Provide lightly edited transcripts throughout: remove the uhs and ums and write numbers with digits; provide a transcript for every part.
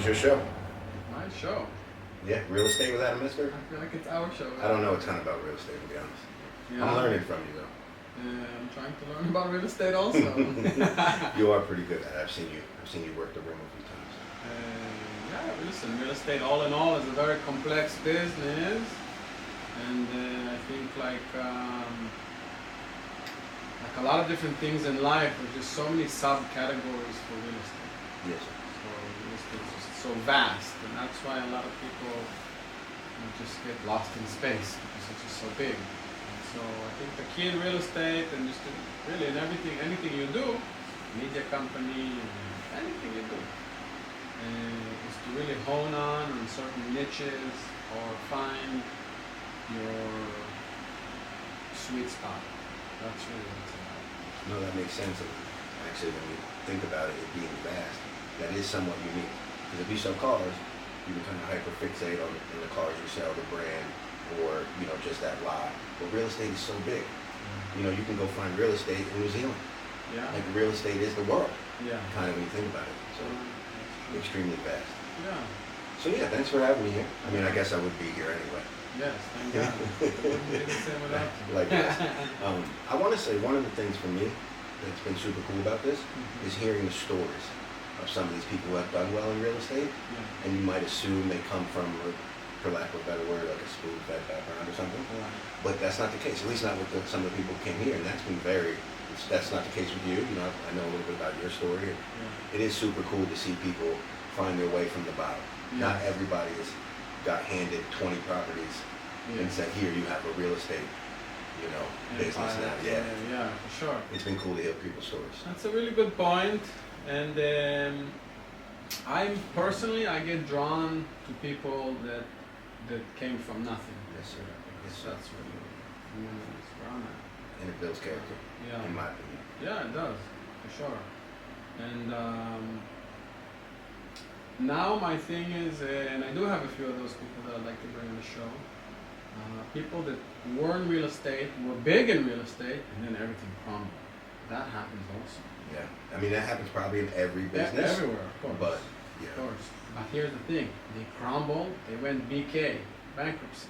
is your show. My show. Yeah, real estate with Adam Metzker. I feel like it's our show. I don't know a ton about real estate, to be honest. Yeah. I'm learning from you, though. I'm trying to learn about real estate also. You are pretty good at it. I've seen you work the room a few times. Yeah, listen, real estate all in all is a very complex business, and I think like a lot of different things in life, there's just so many subcategories for real estate. Yes. So real estate is just so vast, and that's why a lot of people just get lost in space because it's just so big. And so I think the key in real estate and just really in anything you do, media company, anything you do, is to really hone on certain niches or find your sweet spot. That's really what it's about. No, that makes sense. Actually, when you think about it being vast, that is somewhat unique. Because if you sell cars, you can kind of hyperfixate on the cars you sell, the brand, or just that lot. But real estate is so big. You can go find real estate in New Zealand. Yeah. Like real estate is the world. Yeah. Kind of when you think about it. So extremely vast. Yeah. So yeah, thanks for having me here. I mean, I guess I would be here anyway. Yes, thank God. Wouldn't be the same without you. Like this. I want to say one of the things for me that's been super cool about this is hearing the stories of some of these people who have done well in real estate, and you might assume they come from, for lack of a better word, like a spoon-fed background or something. Right. But that's not the case. At least not with some of the people who came here, and that's been that's not the case with you. I know a little bit about your story. And it is super cool to see people find their way from the bottom. Not everybody has got handed 20 properties and said, here, you have a real estate, business now. Yeah, for sure. It's been cool to hear people's stories. That's a really good point. And I get drawn to people that came from nothing. Yes, sir. Yes, sir. That's really where I'm at. And it builds character, in my opinion. Yeah, it does, for sure. And now my thing is, and I do have a few of those people that I'd like to bring on the show, people that were in real estate, were big in real estate, and then everything crumbled. That happens also. Yeah, I mean, that happens probably in every business. Everywhere, of course. But, Of course. But here's the thing, they crumbled, they went BK, bankruptcy.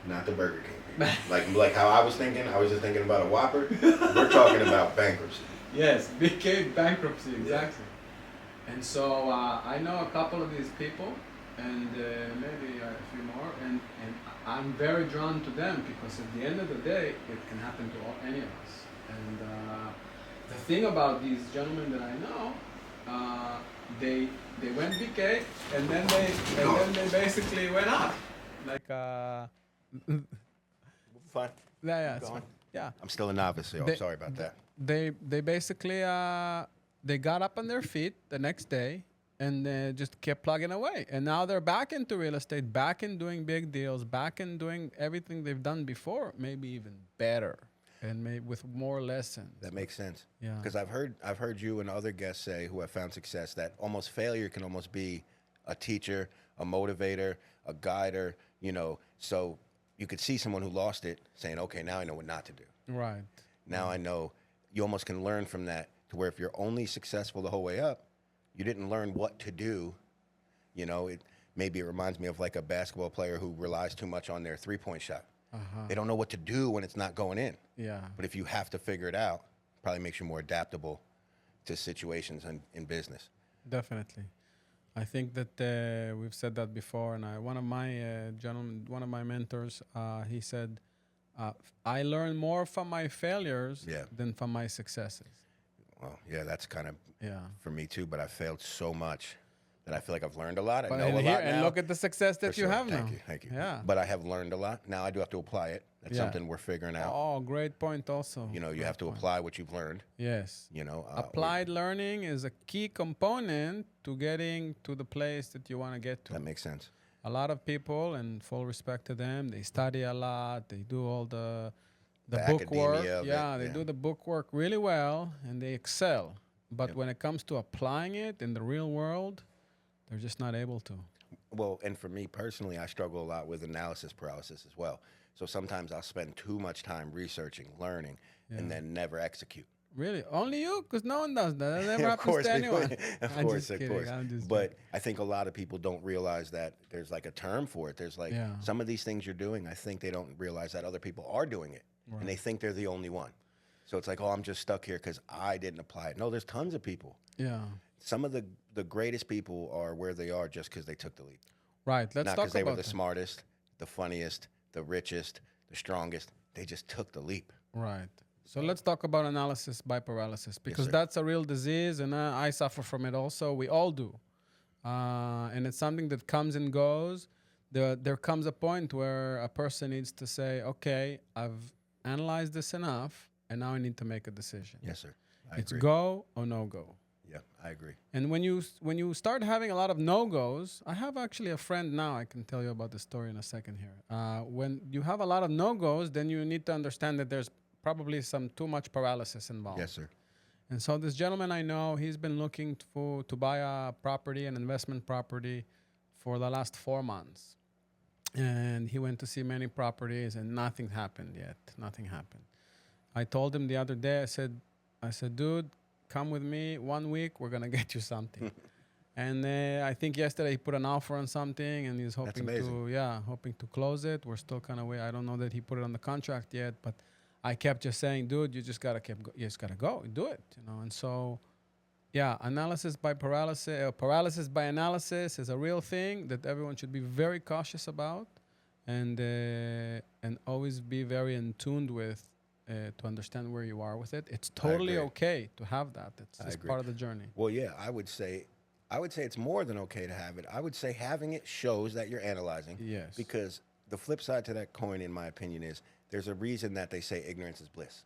Not the Burger King people. like how I was just thinking about a Whopper. We're talking about bankruptcy. Yes, BK bankruptcy, exactly. And so I know a couple of these people, and maybe a few more, and I'm very drawn to them because at the end of the day, it can happen to any of us. And the thing about these gentlemen that I know, they went BK, and then they basically went up. Like Fine. yeah, it's fine. Yeah. I'm still a novice, so I'm sorry about that. They basically they got up on their feet the next day and just kept plugging away. And now they're back into real estate, back in doing big deals, back in doing everything they've done before, maybe even better, and maybe with more lessons. That makes sense. Yeah. Because I've heard you and other guests say who have found success that almost failure can almost be a teacher, a motivator, a guider. So you could see someone who lost it saying, okay, now I know what not to do. Right. Now I know. You almost can learn from that to where if you're only successful the whole way up, you didn't learn what to do. Maybe it reminds me of like a basketball player who relies too much on their three-point shot. They don't know what to do when it's not going in. Yeah. But if you have to figure it out, it probably makes you more adaptable to situations in business. Definitely. I think that we've said that before, and one of my mentors, he said, I learn more from my failures than from my successes. Well, yeah, that's kind of for me too, but I failed so much that I feel like I've learned a lot. I know a lot now. And look at the success that you have now. Thank you. Yeah. But I have learned a lot. Now I do have to apply it. That's something we're figuring out. Oh, great point also. You have to apply what you've learned. Yes. Applied learning is a key component to getting to the place that you want to get to. That makes sense. A lot of people, and full respect to them, they study a lot. They do all the book work. They do the book work really well, and they excel. But when it comes to applying it in the real world, they're just not able to. Well, and for me personally, I struggle a lot with analysis paralysis as well. So sometimes I'll spend too much time researching, learning, and then never execute. Really? Only you? Because no one does that. That never Of happens course, to anyone. of I'm course, just of kidding. course. I'm just But I think a lot of people don't realize that there's like a term for it. There's like Yeah. some of these things you're doing, I think they don't realize that other people are doing it. And they think they're the only one. So it's like, oh, I'm just stuck here because I didn't apply it. No, there's tons of people. Yeah. Some of the greatest people are where they are just because they took the leap. Right. Let's Not talk because they were about the that. smartest, the funniest, the richest, the strongest. They just took the leap. Right. So let's talk about analysis by paralysis because sir. that's a real disease, and I suffer from it also. We all do, and it's something that comes and goes. There comes a point where a person needs to say, "Okay, I've analyzed this enough, and now I need to make a decision. Yes, sir. I It's agree. go or no go." Yeah, I agree. And when you start having a lot of no goes, I have actually a friend now. I can tell you about the story in a second here. When you have a lot of no goes, then you need to understand that there's probably some too much paralysis involved. Yes, sir. And so this gentleman I know, he's been looking to buy a property, an investment property, for the last 4 months. And he went to see many properties, and nothing happened yet. Nothing happened. I told him the other day, I said, dude, come with me 1 week. We're gonna get you something. And I think yesterday he put an offer on something, and he's hoping hoping to close it. We're still kind of waiting. I don't know that he put it on the contract yet, but I kept just saying, dude, you just gotta go, do it, And so, yeah, analysis by paralysis, paralysis by analysis is a real thing that everyone should be very cautious about, and always be very in tuned with to understand where you are with it. It's totally okay to have that. It's just part of the journey. Well, yeah, I would say it's more than okay to have it. I would say having it shows that you're analyzing. Yes. Because the flip side to that coin, in my opinion, is there's a reason that they say ignorance is bliss.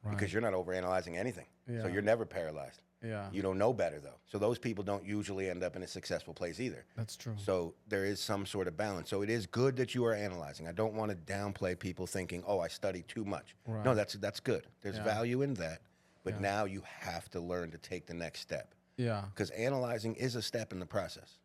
Right. Because you're not overanalyzing anything. Yeah. So you're never paralyzed. Yeah. You don't know better, though. So those people don't usually end up in a successful place either. That's true. So there is some sort of balance. So it is good that you are analyzing. I don't want to downplay people thinking, oh, I study too much. Right. No, that's good. There's value in that. But Yeah. now you have to learn to take the next step. Yeah. Because analyzing is a step in the process.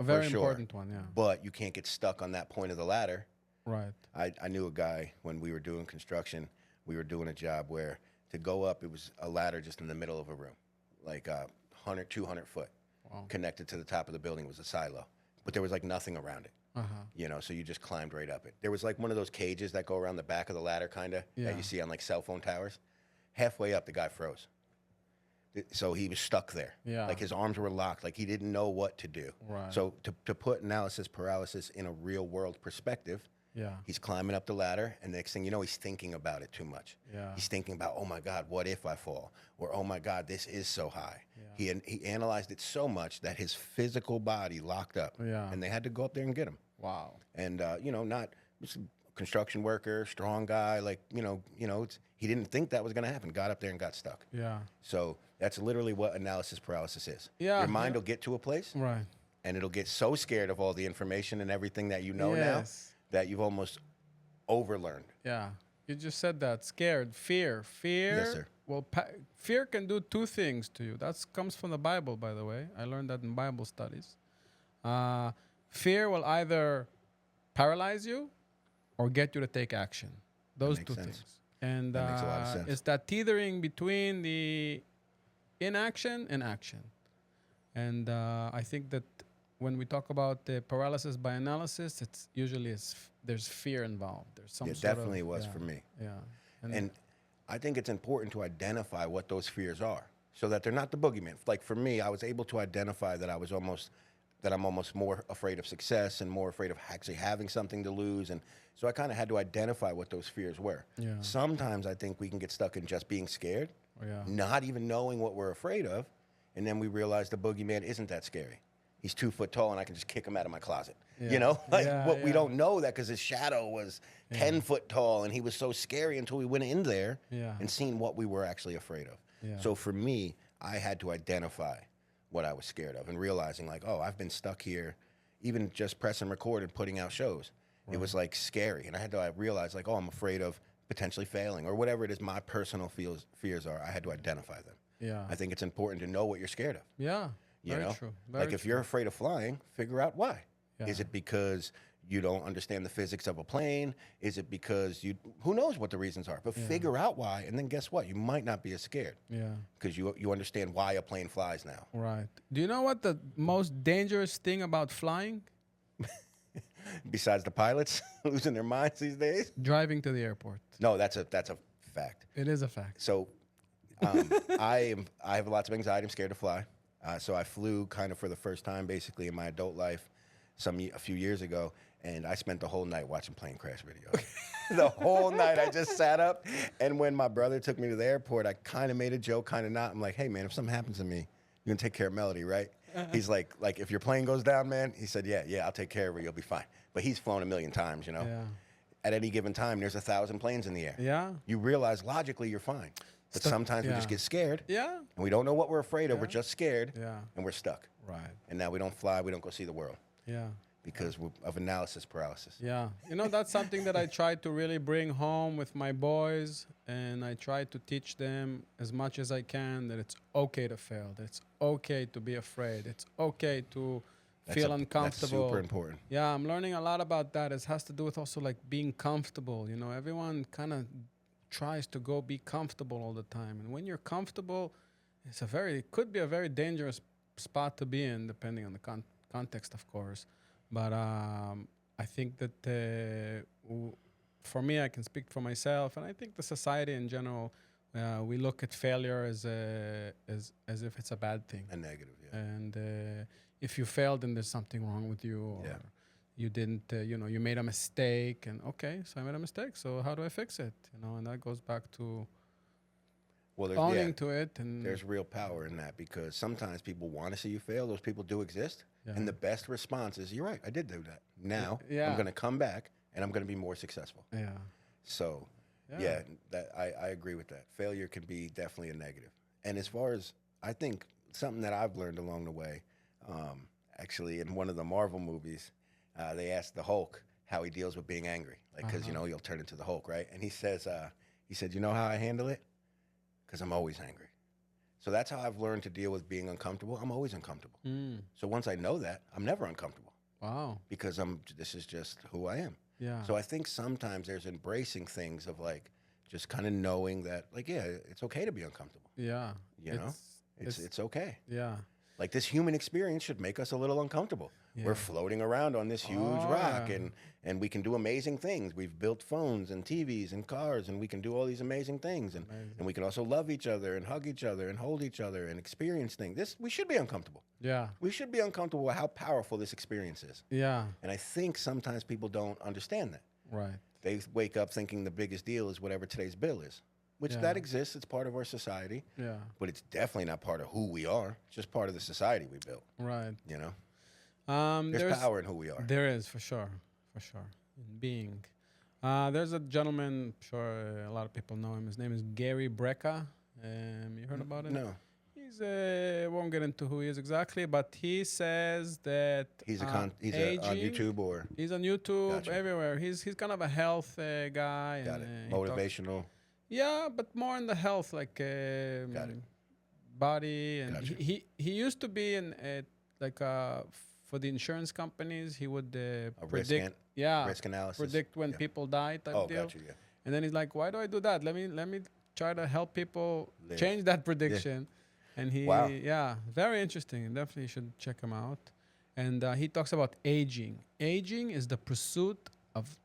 A very for sure. important one, yeah. But you can't get stuck on that point of the ladder. Right. I knew a guy when we were doing construction. We were doing a job where to go up, it was a ladder just in the middle of a room, like 100, 200 foot. Wow. Connected to the top of the building was a silo. But there was like nothing around it. Uh-huh. So you just climbed right up it. There was like one of those cages that go around the back of the ladder, kind of, Yeah. that you see on like cell phone towers. Halfway up, the guy froze. So he was stuck there. Yeah. Like his arms were locked. Like he didn't know what to do. Right. So to put analysis paralysis in a real world perspective, Yeah. he's climbing up the ladder, and next thing you know, he's thinking about it too much. Yeah. He's thinking about, oh my God, what if I fall? Or oh my God, this is so high. Yeah. He analyzed it so much that his physical body locked up. Yeah. And they had to go up there and get him. Wow. And not just a construction worker, strong guy, like he didn't think that was going to happen. Got up there and got stuck. Yeah. So that's literally what analysis paralysis is. Yeah. Your mind will get to a place, Right. and it'll get so scared of all the information and everything that you know Yes. now that you've almost overlearned. Yeah. You just said that. Scared. Fear. Yes, sir. Well, fear can do two things to you. That comes from the Bible, by the way. I learned that in Bible studies. Fear will either paralyze you or get you to take action. Those two things. And That makes a lot of sense. it's that teetering between the inaction and action. And I think that when we talk about the paralysis by analysis, it's usually there's fear involved. There's some It sort definitely of, was for me. Yeah. And I think it's important to identify what those fears are so that they're not the boogeyman. Like for me, I was able to identify that I'm almost more afraid of success and more afraid of actually having something to lose. And so I kind of had to identify what those fears were. Yeah. Sometimes I think we can get stuck in just being scared, Yeah. not even knowing what we're afraid of. And then we realize the boogeyman isn't that scary. He's 2 foot tall and I can just kick him out of my closet. Yeah. We don't know that because his shadow was 10 foot tall and he was so scary until we went in there and seen what we were actually afraid of. Yeah. So for me, I had to identify what I was scared of and realizing like, oh, I've been stuck here, even just pressing record and putting out shows. Right. It was like scary. And I had to realize like, oh, I'm afraid of potentially failing or whatever it is my personal fears are. I had to identify them. Yeah. I think it's important to know what you're scared of. Yeah. You Very know, true. like if you're afraid of flying, figure out why. Yeah. Is it because you don't understand the physics of a plane? Is it because who knows what the reasons are? But figure out why, and then guess what? You might not be as scared. Yeah. Because you understand why a plane flies now. Right. Do you know what the most dangerous thing about flying? Besides the pilots losing their minds these days? Driving to the airport. No, that's a fact. It is a fact. So I have lots of anxiety. I'm scared to fly. So I flew kind of for the first time basically in my adult life a few years ago, and I spent the whole night watching plane crash videos. The whole night I just sat up, and when my brother took me to the airport, I kind of made a joke, kind of not. I'm like, hey man, if something happens to me, you're gonna take care of Melody, right? He's like if your plane goes down, man, he said, yeah, I'll take care of her, you'll be fine. But he's flown a million times, you know? Yeah. At any given time, there's 1,000 planes in the air. Yeah. You realize logically you're fine. But sometimes we just get scared. Yeah. And we don't know what we're afraid of. We're just scared. Yeah. And we're stuck. Right. And now we don't fly. We don't go see the world. Yeah. Because of analysis paralysis. Yeah. You know, that's something that I try to really bring home with my boys. And I try to teach them as much as I can that it's okay to fail. That it's okay to be afraid. It's okay to feel uncomfortable. That's super important. Yeah, I'm learning a lot about that. It has to do with also like being comfortable. You know, everyone kind of tries to go be comfortable all the time. And when you're comfortable, it could be a very dangerous spot to be in, depending on the context, of course. But I think that for me, I can speak for myself, and I think the society in general, we look at failure as if it's a bad thing. A negative, yeah. And if you failed, then there's something wrong with you, or you didn't, you made a mistake, and okay, so I made a mistake, so how do I fix it? And that goes back to owning to it. And there's real power in that, because sometimes people want to see you fail. Those people do exist. Yeah. And the best response is, you're right, I did do that. Now I'm going to come back and I'm going to be more successful. Yeah. So, that I agree with that. Failure can be definitely a negative. And as far as, I think, something that I've learned along the way, actually in one of the Marvel movies, they asked the Hulk how he deals with being angry. Like, because, you'll turn into the Hulk, right? And he said, you know how I handle it? Because I'm always angry. So that's how I've learned to deal with being uncomfortable. I'm always uncomfortable. So once I know that, I'm never uncomfortable. Wow. Because this is just who I am. Yeah. So I think sometimes there's embracing things of like, just kind of knowing that, like, yeah, it's okay to be uncomfortable. Yeah. It's okay. Yeah. Like, this human experience should make us a little uncomfortable. Yeah. We're floating around on this huge rock, and we can do amazing things. We've built phones and TVs and cars, and we can do all these amazing things. And we can also love each other and hug each other and hold each other and experience things. We should be uncomfortable. Yeah. We should be uncomfortable with how powerful this experience is. Yeah. And I think sometimes people don't understand that. Right. They wake up thinking the biggest deal is whatever today's bill is. Which that exists, it's part of our society. Yeah. But it's definitely not part of who we are. It's just part of the society we built. Right. There's power in who we are. There is, for sure. In being. There's a gentleman, I'm sure a lot of people know him. His name is Gary Brecka. You heard about him? No. He's won't get into who he is exactly, but he says that he's on YouTube, or he's on YouTube, Gotcha. Everywhere. He's kind of a health guy. Got it. Motivational. Yeah, but more in the health, like body, and Gotcha. he used to be in for the insurance companies. He would predict risk analysis, predict when people die type deal. Gotcha, yeah. And then he's like, why do I do that? Let me try to help people change that prediction. Yeah. And very interesting. Definitely should check him out. And he talks about aging. Aging is the pursuit of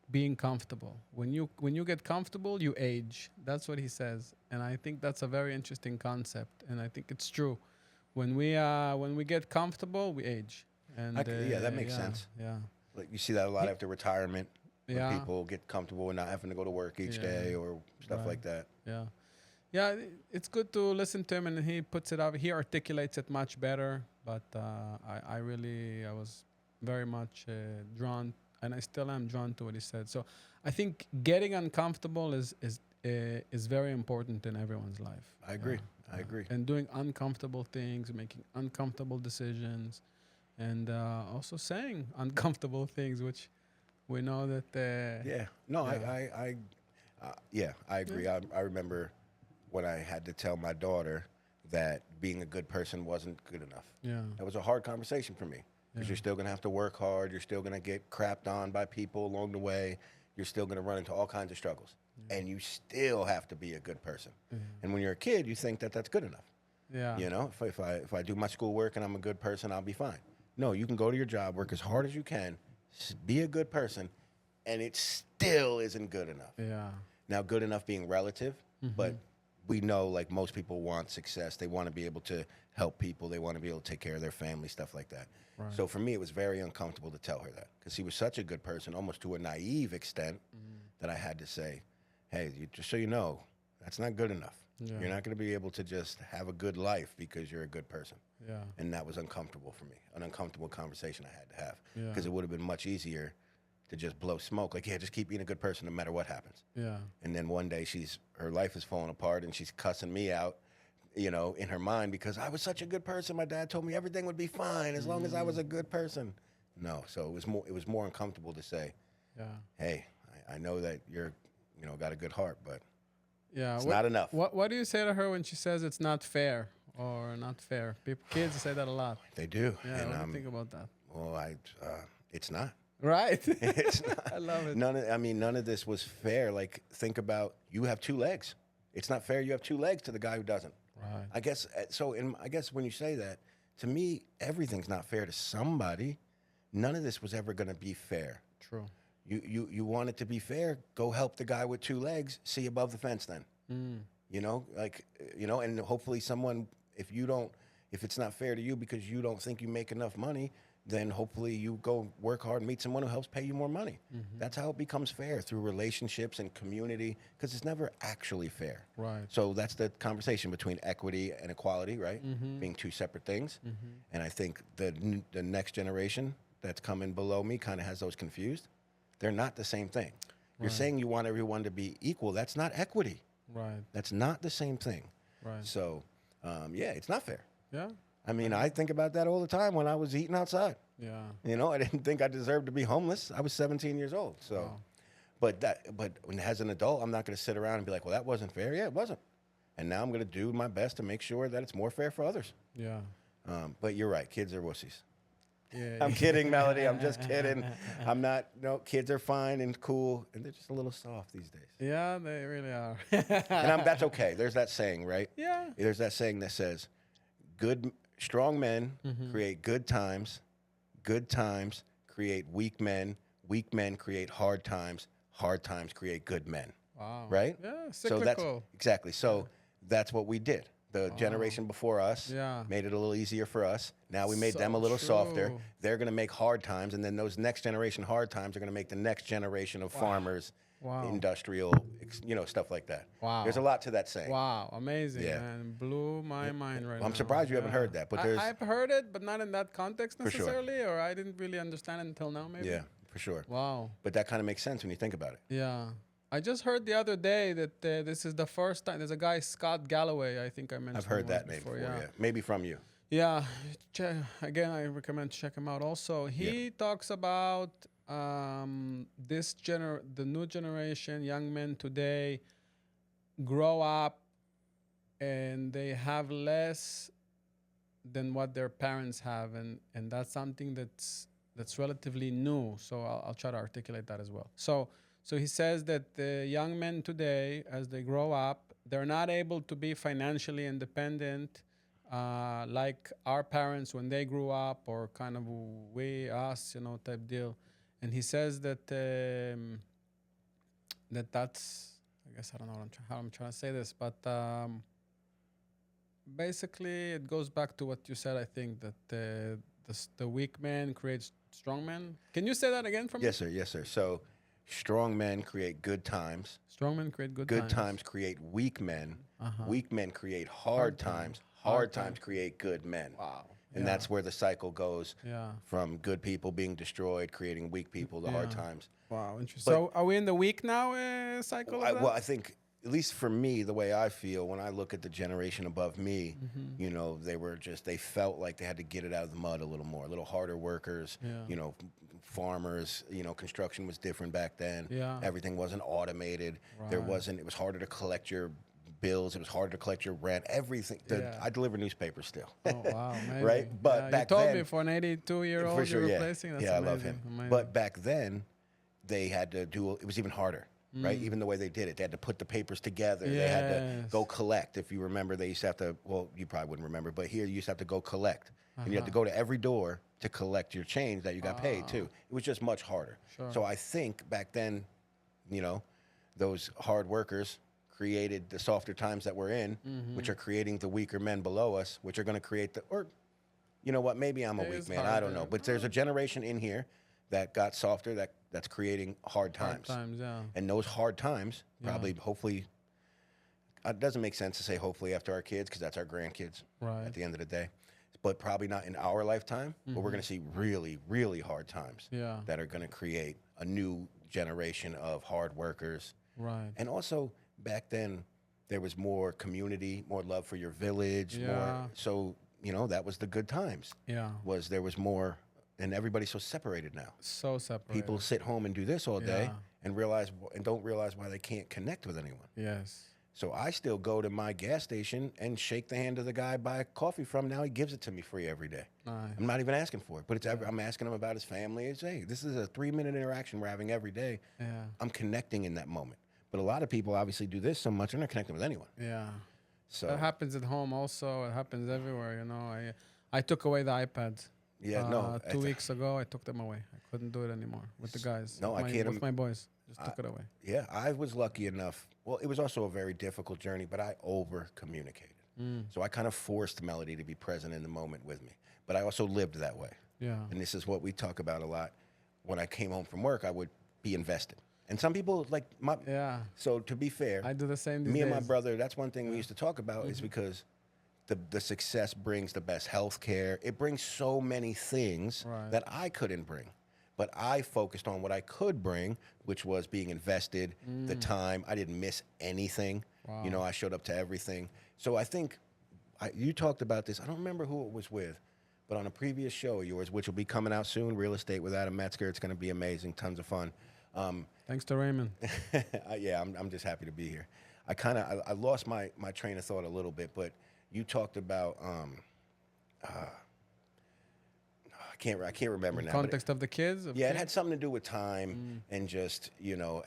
being comfortable. When you get comfortable, you age. That's what he says, and I think that's a very interesting concept, and I think it's true. When we get comfortable, we age. And that makes sense. Yeah, like you see that a lot after retirement. Yeah, when people get comfortable and not having to go to work each day or stuff like that. Yeah, it's good to listen to him, and he puts it out. He articulates it much better. But I was very much drawn. And I still am drawn to what he said. So I think getting uncomfortable is very important in everyone's life. I agree. I agree. And doing uncomfortable things, making uncomfortable decisions, and also saying uncomfortable things, which we know that. I agree. Yeah. I remember when I had to tell my daughter that being a good person wasn't good enough. Yeah. That was a hard conversation for me. because you're still going to have to work hard. You're still going to get crapped on by people along the way. You're still going to run into all kinds of struggles. And you still have to be a good person. And when you're a kid, you think that that's good enough. Yeah. You know, if I do my schoolwork and I'm a good person, I'll be fine. No, you can go to your job, work as hard as you can, be a good person, and it still isn't good enough. Yeah. Now, good enough being relative, but we know, like, most people want success. They want to be able to help people. They want to be able to take care of their family, stuff like that. Right. So for me, it was very uncomfortable to tell her that, because she was such a good person, almost to a naive extent, that I had to say, hey, just so you know, that's not good enough. Yeah. You're not going to be able to just have a good life because you're a good person. Yeah. And that was uncomfortable for me, an uncomfortable conversation I had to have, Yeah. because it would have been much easier to just blow smoke. Like, yeah, just keep being a good person no matter what happens. Yeah. And then one day her life is falling apart and she's cussing me out, you know, in her mind, because I was such a good person. My dad told me everything would be fine as long as I was a good person. No, so it was more uncomfortable to say, Yeah. hey, I know that you're, you know, got a good heart, but Yeah. it's not enough. What do you say to her when she says it's not fair or not fair? Kids say that a lot. They do. Yeah. And What do you think about that? well, it's not. Right. It's not. I love it. None of this was fair. Like, think about, you have 2 legs. It's not fair you have 2 legs to the guy who doesn't. Right. I guess so. I guess when you say that, to me, everything's not fair to somebody. None of this was ever going to be fair. True. You want it to be fair? Go help the guy with 2 legs. See above the fence, then. You know, like, you know, and hopefully someone, if it's not fair to you because you don't think you make enough money, then hopefully you go work hard and meet someone who helps pay you more money. That's how it becomes fair, through relationships and community, because it's never actually fair. Right. So that's the conversation between equity and equality, right? Being 2 separate things. And I think the next generation that's coming below me kind of has those confused. They're not the same thing. You're saying you want everyone to be equal. That's not equity. Right. That's not the same thing. Right. So, yeah, it's not fair. Yeah. I mean, I think about that all the time when I was eating outside. Yeah. You know, I didn't think I deserved to be homeless. I was 17 years old. So, Wow. but when, as an adult, I'm not going to sit around and be like, well, that wasn't fair. Yeah, it wasn't. And now I'm going to do my best to make sure that it's more fair for others. Yeah. But you're right. Kids are wussies. Yeah. I'm kidding, Melody. I'm just kidding. I'm not. No, kids are fine and cool, and they're just a little soft these days. Yeah, they really are. And that's okay. There's that saying, right? Yeah. There's that saying that says, strong men create good times create weak men create hard times create good men. Wow. Right? Yeah, So cyclical. exactly. So that's what we did. The generation before us made it a little easier for us. Now we made them a little softer. They're going to make hard times, and then those next generation hard times are going to make the next generation of farmers, industrial, you know, stuff like that. Wow. There's a lot to that saying. Wow, amazing, Yeah. man. Blew my mind right now. I'm surprised you haven't heard that, but there's... I've heard it, but not in that context For sure. necessarily, or I didn't really understand it until now, maybe. Yeah, for sure. Wow. But that kind of makes sense when you think about it. Yeah. I just heard the other day that this is the first time. There's a guy, Scott Galloway, I think I mentioned. I've heard him that name before, yeah. Maybe from you. Yeah. Again, I recommend check him out also. He talks about the new generation, young men today, grow up and they have less than what their parents have. And that's something that's relatively new. So I'll try to articulate that as well. So he says that the young men today, as they grow up, they're not able to be financially independent like our parents when they grew up, or kind of us, you know, type deal. And he says that that's, I guess I don't know how I'm trying to say this, but basically it goes back to what you said, I think, that the weak man creates strong men. Can you say that again for me? Yes, sir. So... strong men create good times. Strong men create good times. Good times create weak men. Weak men create hard times. Hard times create good men. Wow. And that's where the cycle goes from good people being destroyed, creating weak people, to hard times. Wow, interesting. So are we in the weak now cycle of that? Well, I think, at least for me, the way I feel, when I look at the generation above me, you know, they felt like they had to get it out of the mud a little more, a little harder workers, you know, farmers, you know, construction was different back then. Yeah. Everything wasn't automated. Right. It was harder to collect your bills. It was harder to collect your rent. Everything. Yeah. I deliver newspapers still. Oh wow, amazing. Right? But yeah, back you told then, me for an 82-year-old for sure, you're yeah. replacing. That's Yeah, amazing. I love him. Amazing. But back then, they had to do. It was even harder. Right, even the way they did it, they had to put the papers together. They had to go collect. If you remember, they used to have to. Well, you probably wouldn't remember, but here you used to have to go collect, and you had to go to every door to collect your change that you got paid too. It was just much harder. Sure. So I think back then, you know, those hard workers created the softer times that we're in, which are creating the weaker men below us, which are going to create the. Or, you know what? Maybe I'm a weak man. I don't know, but there's a generation in here that got softer. That's creating hard times. Hard times, yeah. And those hard times, probably, hopefully, it doesn't make sense to say hopefully after our kids, because that's our grandkids at the end of the day. But probably not in our lifetime, but we're going to see really, really hard times that are going to create a new generation of hard workers. Right. And also, back then, there was more community, more love for your village. More. So, you know, that was the good times. Yeah. There was more. And everybody's so separated now. So separated. People sit home and do this all day and don't realize why they can't connect with anyone. Yes. So I still go to my gas station and shake the hand of the guy I buy coffee from. Now he gives it to me free every day. Nice. I'm not even asking for it, but I'm asking him about his family. It's, hey, this is a 3-minute interaction we're having every day. Yeah. I'm connecting in that moment. But a lot of people obviously do this so much they're not connecting with anyone. Yeah. So that happens at home also. It happens everywhere. You know, I took away the iPads. Yeah, no. 2 weeks ago, I took them away. I couldn't do it anymore with the guys. No, I can't. With my boys, just took it away. Yeah, I was lucky enough. Well, it was also a very difficult journey, but I over-communicated. So I kind of forced Melody to be present in the moment with me. But I also lived that way. Yeah. And this is what we talk about a lot. When I came home from work, I would be invested. And some people, like, so to be fair, I do the same these me days. and my brother, that's one thing we used to talk about is because the success brings the best health care. It brings so many things that I couldn't bring. But I focused on what I could bring, which was being invested, the time. I didn't miss anything. Wow. You know, I showed up to everything. So I think you talked about this. I don't remember who it was with, but on a previous show of yours, which will be coming out soon, Real Estate with Adam Metzker. It's going to be amazing, tons of fun. Thanks to Raymond. Yeah, I'm just happy to be here. I lost my train of thought a little bit, but you talked about I can't remember now. Context of the kids. It had something to do with time and just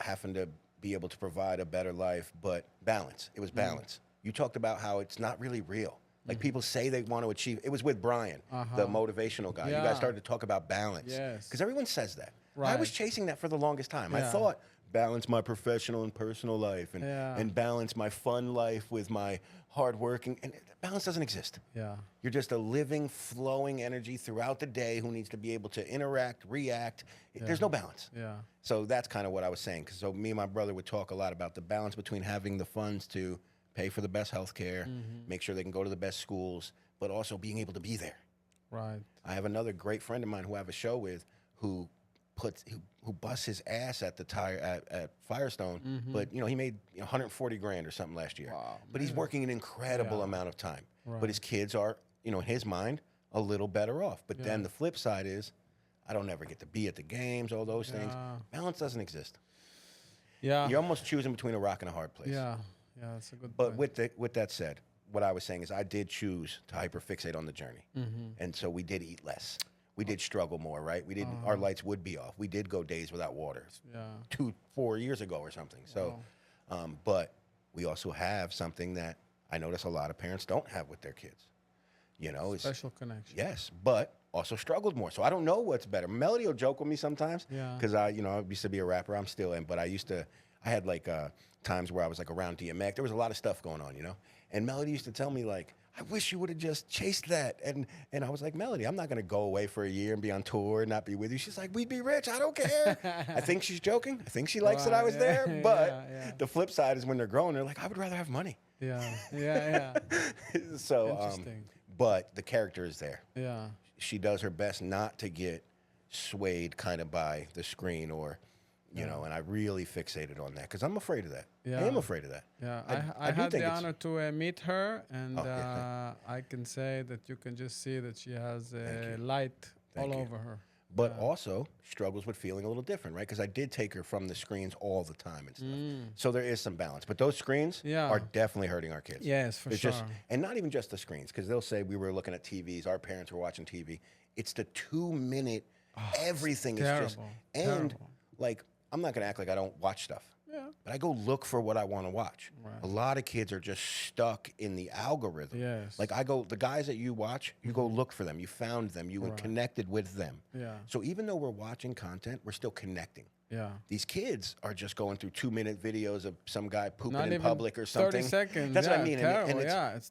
having to be able to provide a better life, but balance. It was balance. You talked about how it's not really real. Like people say they want to achieve. It was with Brian, the motivational guy. Yeah. You guys started to talk about balance. Yes. Because everyone says that. Right. I was chasing that for the longest time. I thought balance my professional and personal life and balance my fun life with my hard working. And balance doesn't exist. Yeah. You're just a living, flowing energy throughout the day who needs to be able to interact, react. There's no balance. Yeah. So that's kind of what I was saying. So me and my brother would talk a lot about the balance between having the funds to pay for the best health care, make sure they can go to the best schools, but also being able to be there. Right. I have another great friend of mine who I have a show with who busts his ass at the tire at Firestone, but he made 140 grand or something last year. Wow, but he's working an incredible amount of time. Right. But his kids are, in his mind, a little better off. But then the flip side is, I don't ever get to be at the games, all those things. Balance doesn't exist. Yeah. You're almost choosing between a rock and a hard place. Yeah. Yeah, that's a good But point. with that said, what I was saying is I did choose to hyperfixate on the journey. And so we did eat less. We did struggle more, right? We didn't. Our lights would be off. We did go days without water. Yeah. 2-4 years ago or something. So, but we also have something that I notice a lot of parents don't have with their kids. Special connection. Yes, but also struggled more. So I don't know what's better. Melody will joke with me sometimes. Yeah. Because I used to be a rapper. I'm still in, but I had like times where I was like around DMX. There was a lot of stuff going on, And Melody used to tell me like, I wish you would have just chased that. And I was like, Melody, I'm not going to go away for a year and be on tour and not be with you. She's like, we'd be rich. I don't care. I think she's joking. I think she likes that I was there. But the flip side is when they're growing, they're like, I would rather have money. Yeah. So, interesting. But the character is there. Yeah. She does her best not to get swayed kind of by the screen or, and I really fixated on that because I'm afraid of that. Yeah. I am afraid of that. Yeah, I had the honor to meet her, and I can say that you can just see that she has a light all over her. but also struggles with feeling a little different, right? Because I did take her from the screens all the time and stuff. So there is some balance. But those screens are definitely hurting our kids. Yes, for sure. And not even just the screens, because they'll say we were looking at TVs, our parents were watching TV. It's the 2-minute, everything is just... And, like, I'm not going to act like I don't watch stuff. Yeah. But I go look for what I want to watch. Right. A lot of kids are just stuck in the algorithm. Yes. Like the guys that you watch, you go look for them. You found them. You connected with them. Yeah. So even though we're watching content, we're still connecting. Yeah. These kids are just going through 2-minute videos of some guy pooping Not in even public or something. 30 seconds. That's what I mean. Terrible,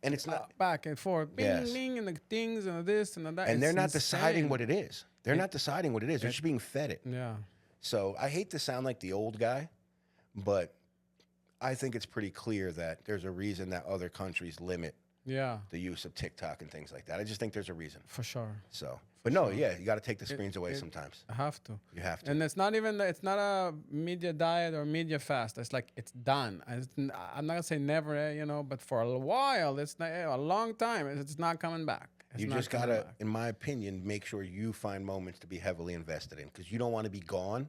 And it's not back and forth. Bing, bing, and the things and this and that. And they're not deciding what it is. They're not deciding what it is. They're just being fed it. Yeah. So I hate to sound like the old guy, but I think it's pretty clear that there's a reason that other countries limit the use of TikTok and things like that. I just think there's a reason. For sure. So, but no, you got to take the screens away sometimes. I have to. You have to. And it's not a media diet or media fast. It's like, it's done. I'm not going to say never, but for a while, it's not, a long time, it's not coming back. You just got to, in my opinion, make sure you find moments to be heavily invested in, because you don't want to be gone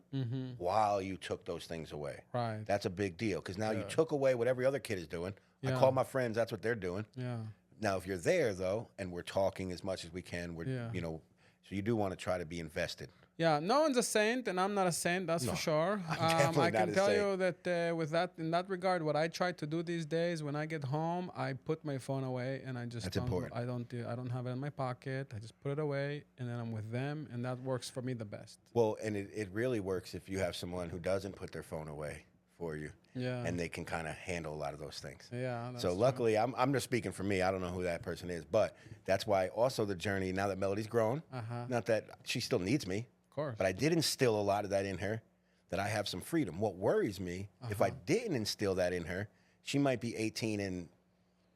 while you took those things away. Right. That's a big deal, because now you took away what every other kid is doing. I call my friends, that's what they're doing. Yeah. Now, if you're there, though, and we're talking as much as we can, so you do want to try to be invested. Yeah, no one's a saint, and I'm not a saint, that's for sure. I can tell you that in that regard, what I try to do these days, when I get home, I put my phone away, and I just I don't have it in my pocket. I just put it away, and then I'm with them, and that works for me the best. Well, and it really works if you have someone who doesn't put their phone away for you. Yeah. And they can kind of handle a lot of those things. Yeah. So luckily, I'm just speaking for me. I don't know who that person is, but that's why also the journey, now that Melody's grown, not that she still needs me, of course, but I did instill a lot of that in her, that I have some freedom. What worries me, if I didn't instill that in her, she might be 18 and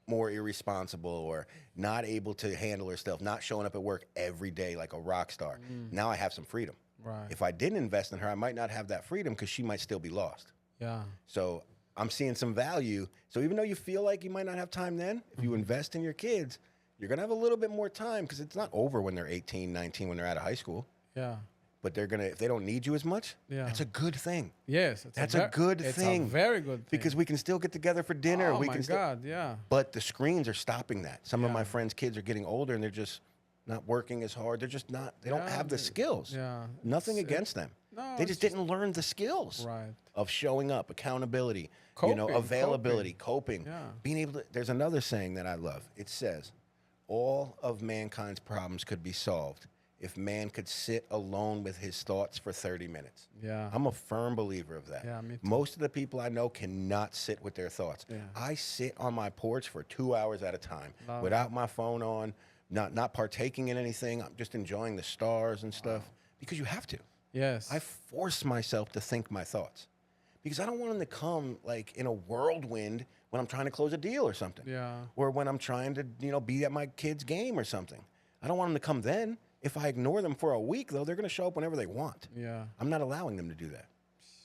more irresponsible or not able to handle herself, not showing up at work every day like a rock star. Now I have some freedom. Right. If I didn't invest in her, I might not have that freedom, because she might still be lost. Yeah. So I'm seeing some value. So even though you feel like you might not have time then, if you invest in your kids, you're going to have a little bit more time, because it's not over when they're 18, 19, when they're out of high school. Yeah. But they're going to, if they don't need you as much, that's a good thing. Yes. That's a good thing. It's a very good thing. Because we can still get together for dinner. Oh, my God, yeah. But the screens are stopping that. Some of my friends' kids are getting older, and they're just not working as hard. They're just not, they don't have the skills. Yeah. Nothing against them. No, they just didn't learn the skills of showing up, accountability, availability, coping. Yeah. Being able to, there's another saying that I love. It says, all of mankind's problems could be solved if man could sit alone with his thoughts for 30 minutes. Yeah. I'm a firm believer of that. Yeah, me too. Most of the people I know cannot sit with their thoughts. Yeah. I sit on my porch for 2 hours at a time without my phone on, not partaking in anything. I'm just enjoying the stars and stuff, because you have to. Yes. I force myself to think my thoughts, because I don't want them to come like in a whirlwind when I'm trying to close a deal or something. Yeah. Or when I'm trying to, be at my kid's game or something. I don't want them to come then. If I ignore them for a week, though, they're going to show up whenever they want. Yeah. I'm not allowing them to do that.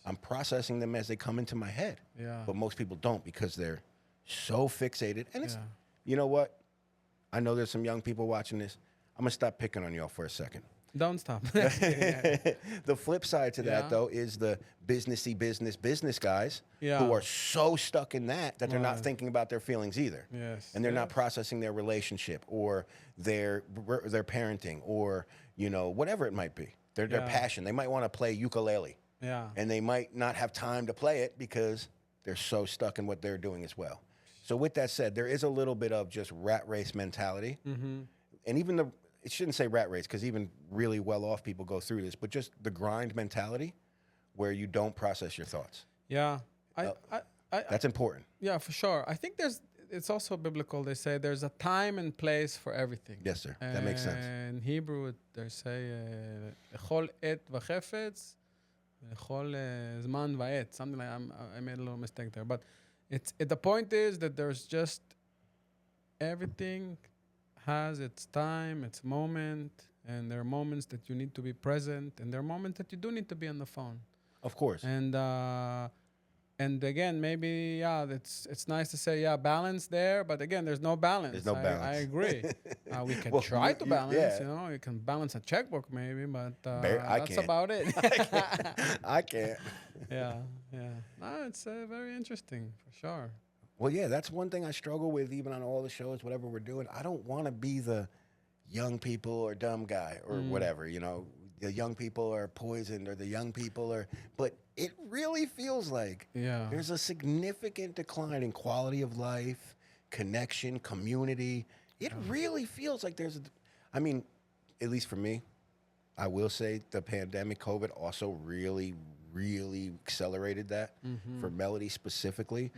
I'm processing them as they come into my head. Yeah. But most people don't, because they're so fixated. And it's, you know what? I know there's some young people watching this. I'm going to stop picking on y'all for a second. Don't stop. The flip side to that, though, is the business guys who are so stuck in that they're not thinking about their feelings either. Yes. And they're not processing their relationship or their parenting or, whatever it might be. Their passion. They might want to play ukulele. Yeah. And they might not have time to play it because they're so stuck in what they're doing as well. So with that said, there is a little bit of just rat race mentality. And even it shouldn't say rat race, because even really well-off people go through this, but just the grind mentality where you don't process your thoughts. Yeah. That's important. Yeah, for sure. I think it's also biblical. They say there's a time and place for everything. Yes, sir. That makes sense. In Hebrew, they say, "Lechol et v'chefetz, lechol zman va'et." Something like I made a little mistake there. But the point is that there's just everything has its time, its moment, and there are moments that you need to be present, and there are moments that you do need to be on the phone. Of course. And And again, maybe it's nice to say balance there, but again, there's no balance. There's no balance. I agree. We can Well, try to balance. yeah. You know, you can balance a checkbook maybe, but I that's can't. about it. I can't. Yeah. No, it's very interesting for sure. Well, yeah, that's one thing I struggle with, even on all the shows, whatever we're doing. I don't want to be the young people or dumb guy or whatever, you know. The young people are poisoned, or the young people are. But it really feels like there's a significant decline in quality of life, connection, community. It really feels like I mean, at least for me, I will say the pandemic, COVID, also really, really accelerated that. For Melody specifically,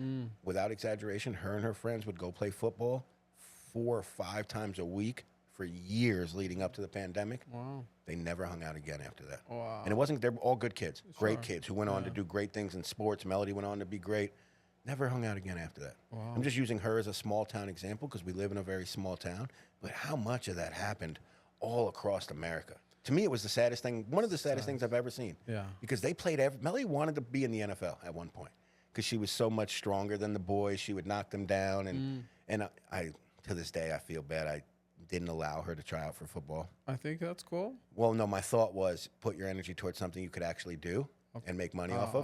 without exaggeration, her and her friends would go play football 4 or 5 times a week for years leading up to the pandemic. Wow. They never hung out again after that. Wow. And it wasn't, they're all good kids, great kids who went on to do great things in sports. Melody went on to be great. Never hung out again after that. Wow. I'm just using her as a small town example because we live in a very small town. But how much of that happened all across America? To me, it was the saddest thing, one of the saddest things I've ever seen. Yeah. Because they played, Melody wanted to be in the NFL at one point because she was so much stronger than the boys. She would knock them down. And I, to this day, I feel bad. I didn't allow her to try out for football. I think that's cool. Well, no, my thought was put your energy towards something you could actually do and make money off of.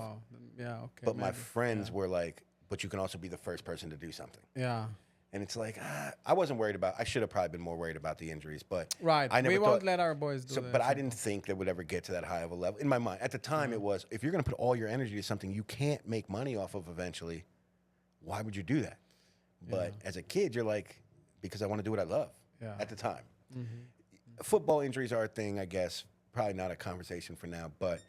Yeah, okay. But my friends were like, but you can also be the first person to do something. Yeah. And it's like, I wasn't worried about, I should have probably been more worried about the injuries, but right. I never we won't let our boys do that. But I didn't think they would ever get to that high of a level. In my mind, at the time, it was, if you're going to put all your energy to something you can't make money off of eventually, why would you do that? But as a kid, you're like, because I want to do what I love at the time. Football injuries are a thing, I guess, probably not a conversation for now, but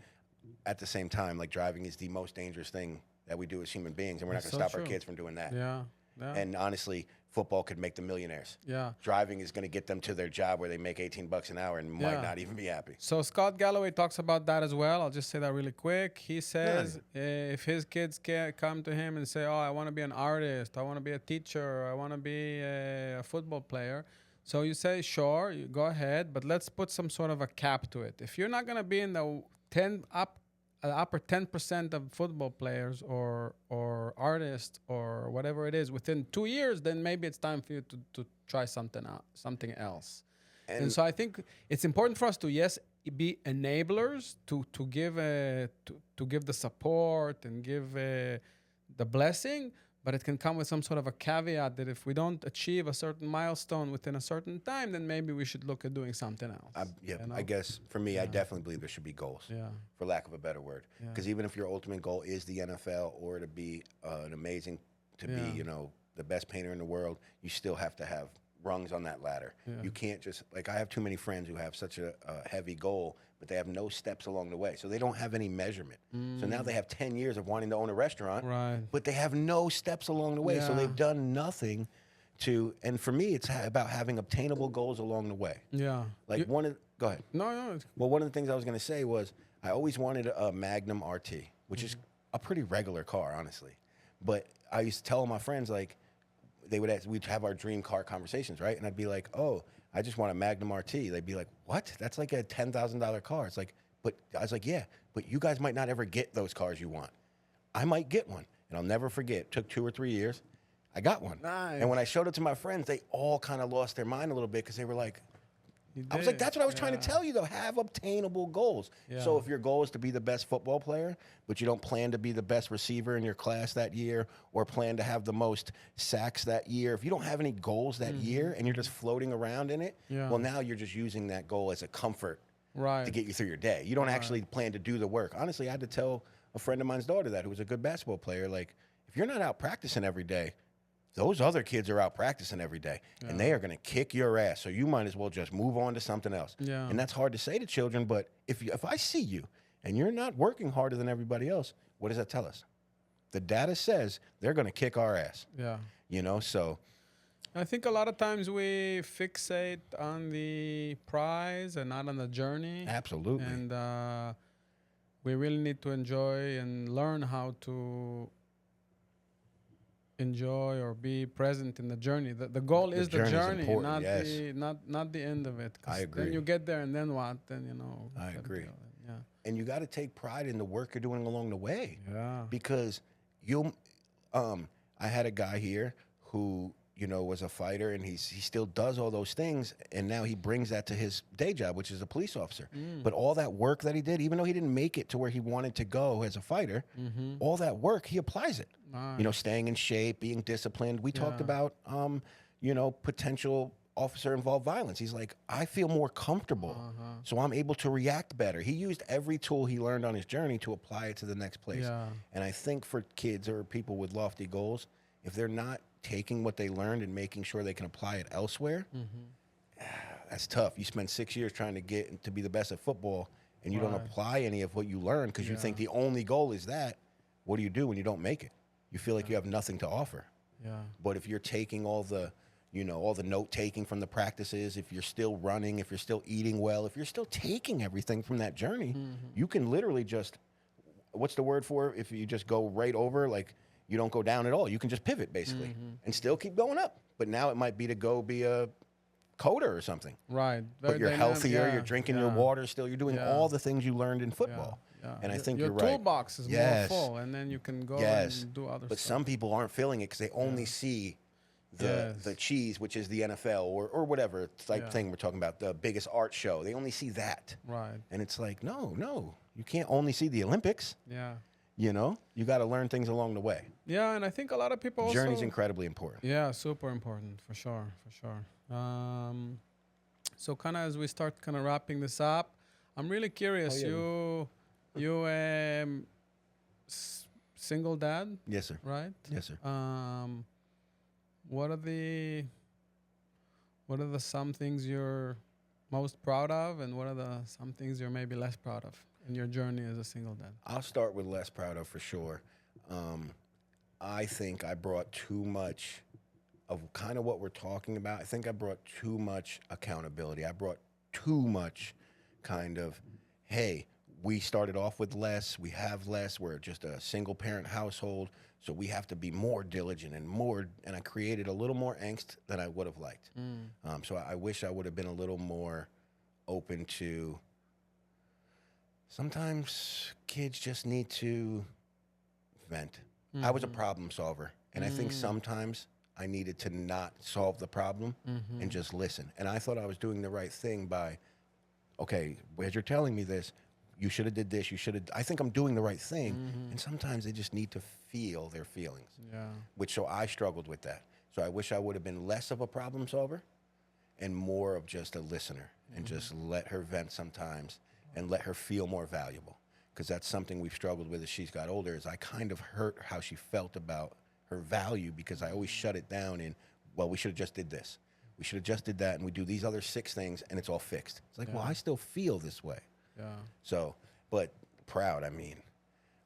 at the same time, like driving is the most dangerous thing that we do as human beings, and we're not going to stop our kids from doing that. Yeah. And honestly, football could make them millionaires. Yeah. Driving is going to get them to their job where they make $18 an hour and might not even be happy. So Scott Galloway talks about that as well. I'll just say that really quick. He says if his kids come to him and say, oh, I want to be an artist, I want to be a teacher, I want to be a football player. So you say, sure, you go ahead, but let's put some sort of a cap to it. If you're not going to be in the upper 10% of football players or artists or whatever it is within 2 years, then maybe it's time for you to try something else. And so I think it's important for us to be enablers to give the support and give the blessing. But it can come with some sort of a caveat that if we don't achieve a certain milestone within a certain time, then maybe we should look at doing something else. I guess for me, I definitely believe there should be goals, for lack of a better word. Because even if your ultimate goal is the NFL or to be be, you know, the best painter in the world, you still have to have rungs on that ladder. You can't just, like, I have too many friends who have such a heavy goal, but they have no steps along the way. So they don't have any measurement. So now they have 10 years of wanting to own a restaurant, but they have no steps along the way. So they've done nothing to, and for me, it's about having obtainable goals along the way. Yeah. Like go ahead. No. Well, one of the things I was going to say was I always wanted a Magnum RT, which is a pretty regular car, honestly. But I used to tell my friends, like, they would ask, we'd have our dream car conversations, right? And I'd be like, oh, I just want a Magnum RT. They'd be like, what? That's like a $10,000 car. It's like, but I was like, yeah, but you guys might not ever get those cars you want. I might get one. And I'll never forget, it took 2 or 3 years. I got one. Nice. And when I showed it to my friends, they all kind of lost their mind a little bit because they were like, I was like, that's what I was trying to tell you, though. Have obtainable goals. So if your goal is to be the best football player, but you don't plan to be the best receiver in your class that year or plan to have the most sacks that year, if you don't have any goals that year and you're just floating around in it, well, now you're just using that goal as a comfort to get you through your day. You don't actually plan to do the work. Honestly, I had to tell a friend of mine's daughter that, who was a good basketball player, like, if you're not out practicing every day, those other kids are out practicing every day, and they are going to kick your ass. So you might as well just move on to something else. And that's hard to say to children, but if I see you and you're not working harder than everybody else, what does that tell us? The data says they're going to kick our ass. You know, so. I think a lot of times we fixate on the prize and not on the journey. Absolutely. And we really need to enjoy and learn how to enjoy or be present in the journey. The goal is the journey, not the end of it. I agree. Then you get there, and then what? Then, you know. I agree. And you got to take pride in the work you're doing along the way. Yeah. Because I had a guy here who, was a fighter, and he still does all those things, and now he brings that to his day job, which is a police officer. But all that work that he did, even though he didn't make it to where he wanted to go as a fighter, all that work, he applies it. Nice. Staying in shape, being disciplined. We talked about, potential officer-involved violence. He's like, I feel more comfortable, so I'm able to react better. He used every tool he learned on his journey to apply it to the next place. Yeah. And I think for kids or people with lofty goals, if they're not taking what they learned and making sure they can apply it elsewhere, that's tough. You spend 6 years trying to get to be the best at football, and you don't apply any of what you learned because you think the only goal is that. What do you do when you don't make it? You feel like you have nothing to offer. Yeah. But if you're taking all the note taking from the practices, if you're still running, if you're still eating well, if you're still taking everything from that journey, you can literally just, what's the word for it? If you just go right over, like you don't go down at all, you can just pivot basically and still keep going up. But now it might be to go be a coder or something. Right. But you're healthier, you're drinking your water still, you're doing all the things you learned in football. And I think your you're right. Your toolbox is more full, and then you can go and do other stuff. But some people aren't feeling it because they only see the cheese, which is the NFL or whatever type thing we're talking about, the biggest art show. They only see that. Right. And it's like, no, you can't only see the Olympics. Yeah. You got to learn things along the way. Yeah, and I think a lot of people the journey's incredibly important. Yeah, super important, for sure. So kind of as we start kind of wrapping this up, I'm really curious. You single dad? Yes, sir. Right? Yes, sir. What are the some things you're most proud of, and what are some things you're maybe less proud of in your journey as a single dad? I'll start with less proud of for sure. I think I brought too much of kind of what we're talking about. I think I brought too much accountability. I brought too much kind of, hey, we started off with less, we have less, we're just a single parent household, so we have to be more diligent and I created a little more angst than I would have liked. So I wish I would have been a little more open to, sometimes kids just need to vent. I was a problem solver, and I think sometimes I needed to not solve the problem and just listen. And I thought I was doing the right thing by, okay, as you're telling me this, you should have did this, I think I'm doing the right thing. And sometimes they just need to feel their feelings. Yeah. So I struggled with that. So I wish I would have been less of a problem solver and more of just a listener and just let her vent sometimes and let her feel more valuable. Because that's something we've struggled with as she's got older, is I kind of hurt how she felt about her value because I always shut it down in, well, we should have just did this. We should have just did that, and we do these other 6 things, and it's all fixed. It's like, well, I still feel this way. Yeah. So, but proud, I mean,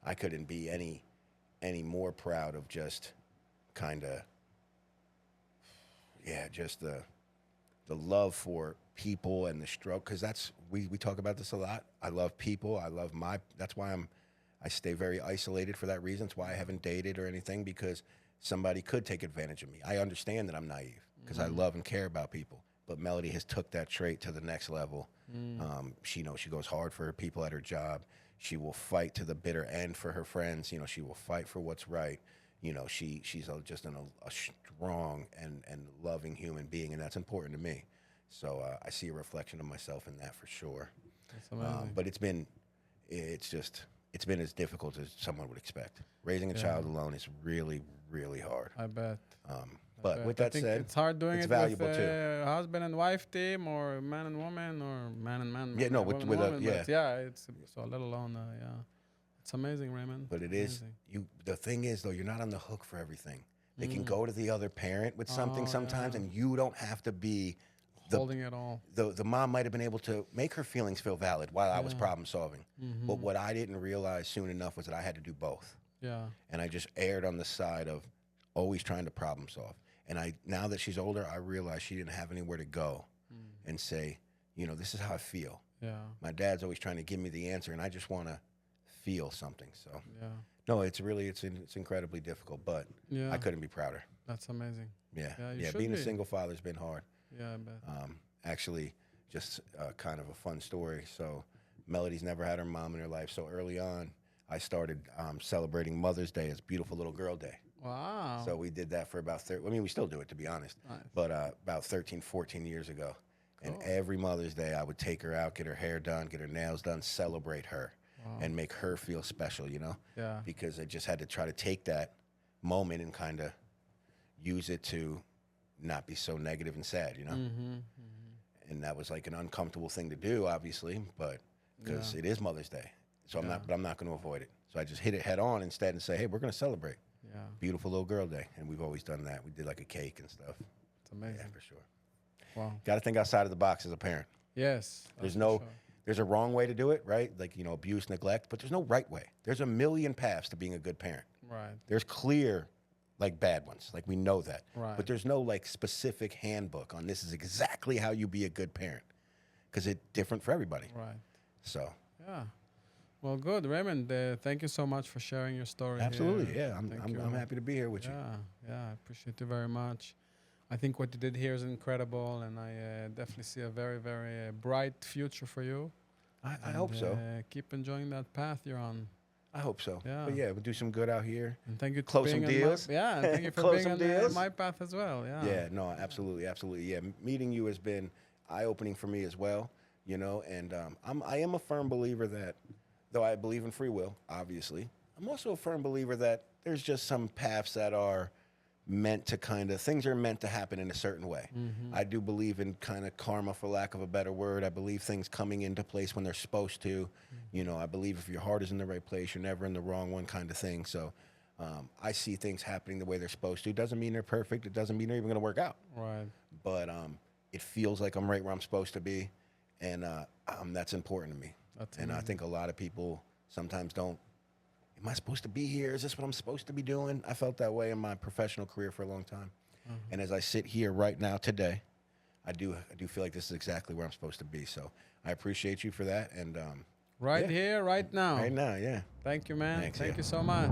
I couldn't be any more proud of just kind of, just the love people and the struggle, because that's, we talk about this a lot. I love people. That's why I stay very isolated for that reason. It's why I haven't dated or anything, because somebody could take advantage of me. I understand that I'm naive because I love and care about people. But Melody has took that trait to the next level. She goes hard for her people at her job. She will fight to the bitter end for her friends. She will fight for what's right. She's just a strong and loving human being, and that's important to me. So I see a reflection of myself in that for sure. That's amazing. But it's been as difficult as someone would expect. Raising a child alone is really, really hard. I bet. But with that said, it's hard doing it's it valuable with too. a husband and wife team, or man and woman, or man and man. Yeah, no, with woman, a it's so let alone it's amazing, Raymond. But it is the thing is though, you're not on the hook for everything. They can go to the other parent with something sometimes, and you don't have to be holding it all. The mom might have been able to make her feelings feel valid while I was problem solving. But what I didn't realize soon enough was that I had to do both. Yeah. And I just erred on the side of always trying to problem solve. And now that she's older, I realize she didn't have anywhere to go and say, this is how I feel. Yeah. My dad's always trying to give me the answer, and I just want to feel something. So no, it's incredibly difficult, but I couldn't be prouder. That's amazing. Yeah. Being a single father's been hard. Yeah, I bet. Actually, just kind of a fun story. So Melody's never had her mom in her life. So early on, I started celebrating Mother's Day as Beautiful Little Girl Day. Wow. So we did that for about 30, I mean, we still do it, to be honest, Nice. but about 13, 14 years ago. Cool. And every Mother's Day, I would take her out, get her hair done, get her nails done, celebrate her, and make her feel special, you know? Yeah. Because I just had to try to take that moment and kind of use it to not be so negative and sad, you know? And that was like an uncomfortable thing to do, obviously, but because it is Mother's Day. So I'm not going to avoid it. So I just hit it head on instead and say, hey, we're going to celebrate. Yeah. Beautiful Little Girl Day. And we've always done that. We did like a cake and stuff. It's amazing. Yeah, for sure. Wow. Got to think outside of the box as a parent. Yes. There's that's for sure. there's a wrong way to do it, right? Like, you know, abuse, neglect, but there's no right way. There's a million paths to being a good parent. Right. There's clear, like, bad ones. Like, we know that. Right. But there's no, like, specific handbook on this is exactly how you be a good parent. Because it's different for everybody. Right. So. Yeah. Well, good, Raymond. Thank you so much for sharing your story. Absolutely, here. yeah. I'm happy to be here with you. Yeah, I appreciate you very much. I think what you did here is incredible, and I definitely see a very, very bright future for you. I hope so. Keep enjoying that path you're on. I hope so. Yeah. But yeah, we'll do some good out here. And thank you for Close being some deals. and thank you for Close being some on deals. my path as well. Yeah. Yeah, no, absolutely, absolutely. Yeah, meeting you has been eye-opening for me as well, you know, and I am a firm believer that, though I believe in free will, obviously, I'm also a firm believer that there's just some paths that are meant to things are meant to happen in a certain way. I do believe in kind of karma, for lack of a better word. I believe things coming into place when they're supposed to. You know, I believe if your heart is in the right place, you're never in the wrong one, kind of thing. So I see things happening the way they're supposed to. It doesn't mean they're perfect. It doesn't mean they're even going to work out. Right. But it feels like I'm right where I'm supposed to be, and that's important to me. That's and I think a lot of people sometimes don't. Am I supposed to be here? Is this what I'm supposed to be doing? I felt that way in my professional career for a long time. And as I sit here right now today, I do feel like this is exactly where I'm supposed to be. So I appreciate you for that. And here, right now. Right now, yeah. Thank you, man. Thanks, Thank yeah. you so much.